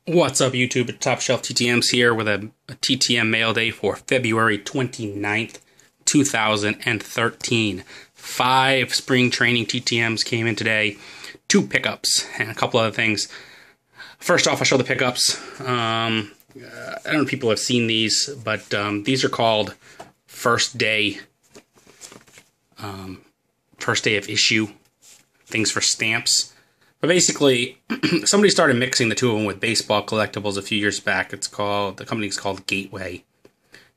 What's up, YouTube? It's Top Shelf TTMs here with a TTM mail day for February 29th, 2013. 5 spring training TTMs came in today, 2 pickups, and a couple other things. First off, I'll show the pickups. I don't know if people have seen these, but these are called first day of issue things for stamps. But basically, somebody started mixing the two of them with baseball collectibles a few years back. The company's called Gateway.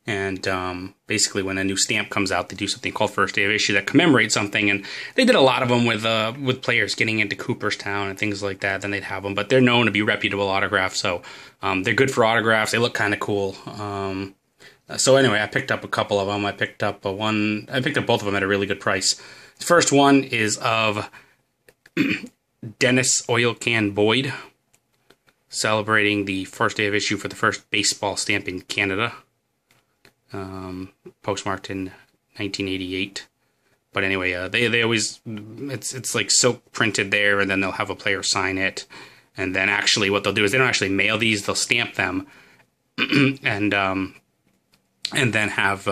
And basically, when a new stamp comes out, they do something called First Day of Issue that commemorates something. And they did a lot of them with players getting into Cooperstown and things like that. Then they'd have them. But they're known to be reputable autographs, so they're good for autographs. They look kind of cool. So anyway, I picked up a couple of them. I picked up both of them at a really good price. The first one is of Dennis Oil Can Boyd, celebrating the first day of issue for the first baseball stamp in Canada, postmarked in 1988. But anyway, they always, it's like silk printed there, and then they'll have a player sign it. And then actually what they'll do is they don't actually mail these, they'll stamp them, and then have,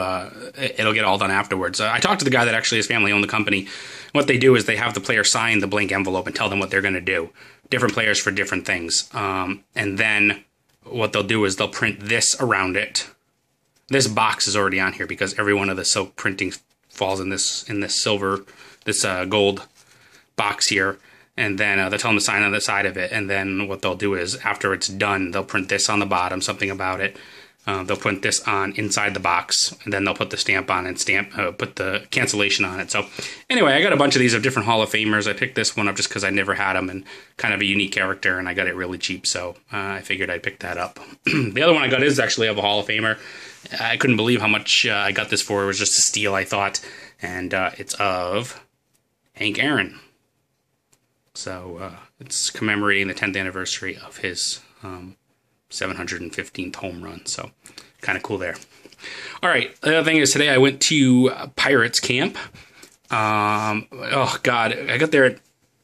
it'll get all done afterwards. I talked to the guy that actually his family owned the company. What they do is they have the player sign the blank envelope and tell them what they're going to do. Different players for different things. And then what they'll do is they'll print this around it. This box is already on here because every one of the silk printing falls in this gold box here. And then they'll tell them to sign on the side of it. And then what they'll do is after it's done, they'll print this on the bottom, something about it. They'll put this on inside the box, and then they'll put the stamp on and put the cancellation on it. So anyway, I got a bunch of these of different Hall of Famers. I picked this one up just because I never had them and kind of a unique character, and I got it really cheap, so I figured I'd pick that up. The other one I got is actually of a Hall of Famer. I couldn't believe how much I got this for. It was just a steal, I thought, and it's of Hank Aaron. So it's commemorating the 10th anniversary of his 715th home run, so kind of cool there. All right, the other thing is today I went to Pirates camp. Oh God, I got there at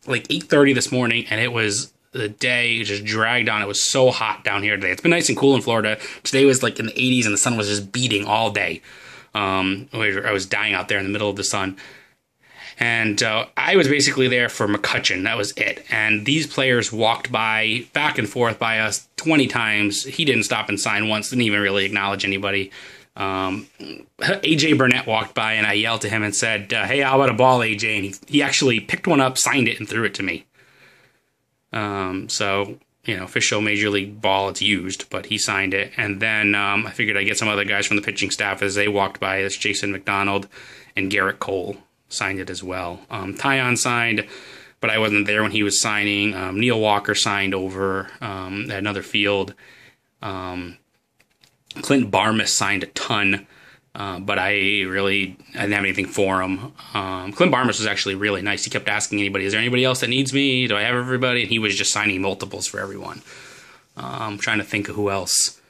like 8:30 this morning, and it was the day just dragged on. It was so hot down here today. It's been nice and cool in Florida. Today was like in the 80s, and the sun was just beating all day. I was dying out there in the middle of the sun. And I was basically there for McCutcheon. That was it. And these players walked back and forth by us 20 times. He didn't stop and sign once. Didn't even really acknowledge anybody. AJ Burnett walked by, and I yelled to him and said, hey, how about a ball, AJ? And he actually picked one up, signed it, and threw it to me. So, you know, official Major League ball, it's used, but he signed it. And then I figured I'd get some other guys from the pitching staff as they walked by. It's Jason McDonald and Garrett Cole. Signed it as well. Tyon signed, but I wasn't there when he was signing. Neil Walker signed over at another field. Clint Barmas signed a ton, but I didn't have anything for him. Clint Barmas was actually really nice. He kept asking anybody, is there anybody else that needs me? Do I have everybody? And he was just signing multiples for everyone. I'm trying to think of who else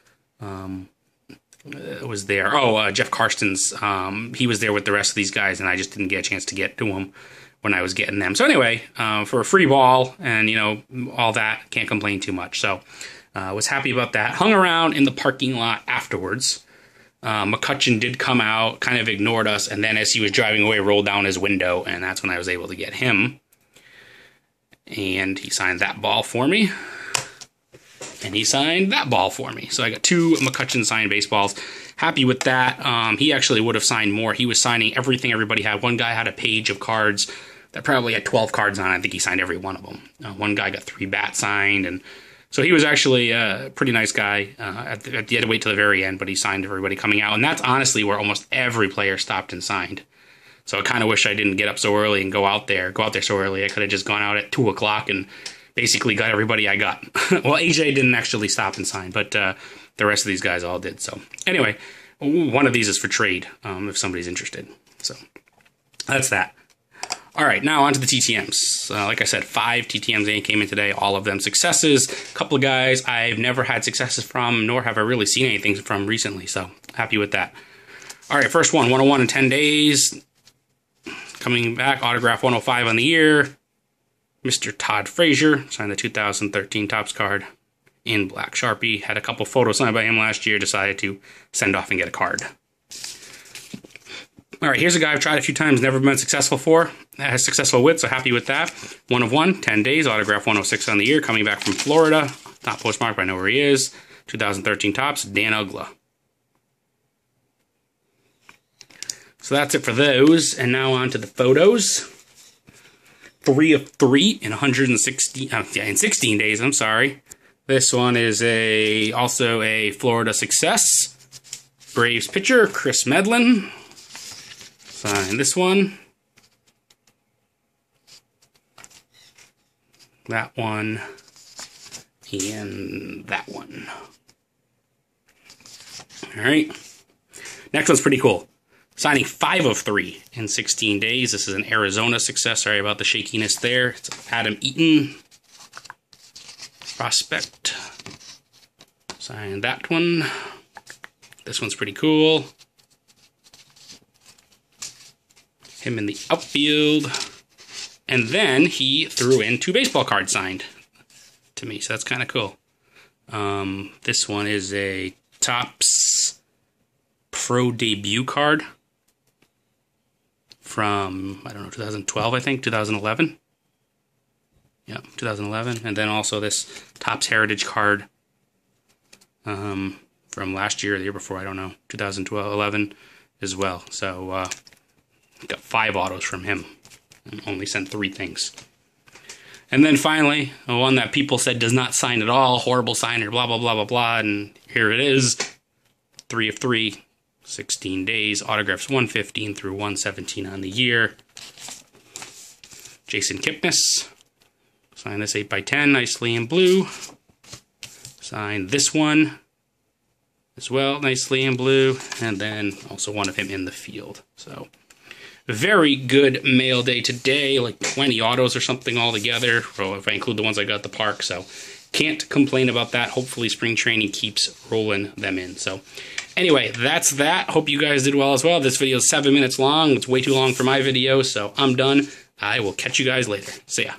was there. Jeff Karstens, he was there with the rest of these guys, and I just didn't get a chance to get to him when I was getting them. So anyway, for a free ball and, you know, all that, can't complain too much. So was happy about that. Hung around in the parking lot afterwards. McCutcheon did come out, kind of ignored us, and then as he was driving away, rolled down his window, and that's when I was able to get him. And he signed that ball for me. And he signed that ball for me. So I got 2 McCutcheon signed baseballs. Happy with that. He actually would have signed more. He was signing everything everybody had. One guy had a page of cards that probably had 12 cards on it. I think he signed every one of them. One guy got 3 bats signed. And so he was actually a pretty nice guy. He had to wait till the very end, but he signed everybody coming out. And that's honestly where almost every player stopped and signed. So I kind of wish I didn't get up so early and go out there so early. I could have just gone out at 2 o'clock and basically got everybody I got. Well, AJ didn't actually stop and sign, but the rest of these guys all did. So anyway, one of these is for trade if somebody's interested. So that's that. All right, now on to the TTMs. Like I said, 5 TTMs came in today, all of them successes. A couple of guys I've never had successes from, nor have I really seen anything from recently, so happy with that. All right, first one, 101 in 10 days. Coming back, autograph 105 on the year. Mr. Todd Frazier, signed the 2013 Topps card. in black Sharpie. Had a couple photos signed by him last year, decided to send off and get a card. All right, here's a guy I've tried a few times, never been successful with, so happy with that. 1 of 1, 10 days, autograph 106 on the year, coming back from Florida. Not postmarked, but I know where he is. 2013 Topps, Dan Ugla. So that's it for those, and now on to the photos. 3 of 3 in 16 days, I'm sorry. This one is also a Florida success. Braves pitcher, Chris Medlin. Sign this one. That one. And that one. Alright. Next one's pretty cool. Signing 5 of 3 in 16 days. This is an Arizona success. Sorry about the shakiness there. It's Adam Eaton. Prospect. Sign that one. This one's pretty cool. Him in the outfield. And then he threw in 2 baseball cards signed to me, so that's kind of cool. This one is a Topps Pro Debut card from, I don't know, 2012, I think, 2011. Yeah, 2011. And then also this Topps Heritage card from last year or the year before, I don't know, 2012, 11 as well. So, got 5 autos from him and only sent 3 things. And then finally, the one that people said does not sign at all, horrible signer, blah, blah, blah, blah, blah, and here it is. 3 of 3, 16 days, autographs 115 through 117 on the year. Jason Kipnis. Sign this 8x10, nicely in blue. Sign this one as well, nicely in blue. And then also one of him in the field. So, very good mail day today, like 20 autos or something altogether, well, if I include the ones I got at the park, so can't complain about that. Hopefully spring training keeps rolling them in. So anyway, that's that. Hope you guys did well as well. This video is 7 minutes long. It's way too long for my video, so I'm done. I will catch you guys later. See ya.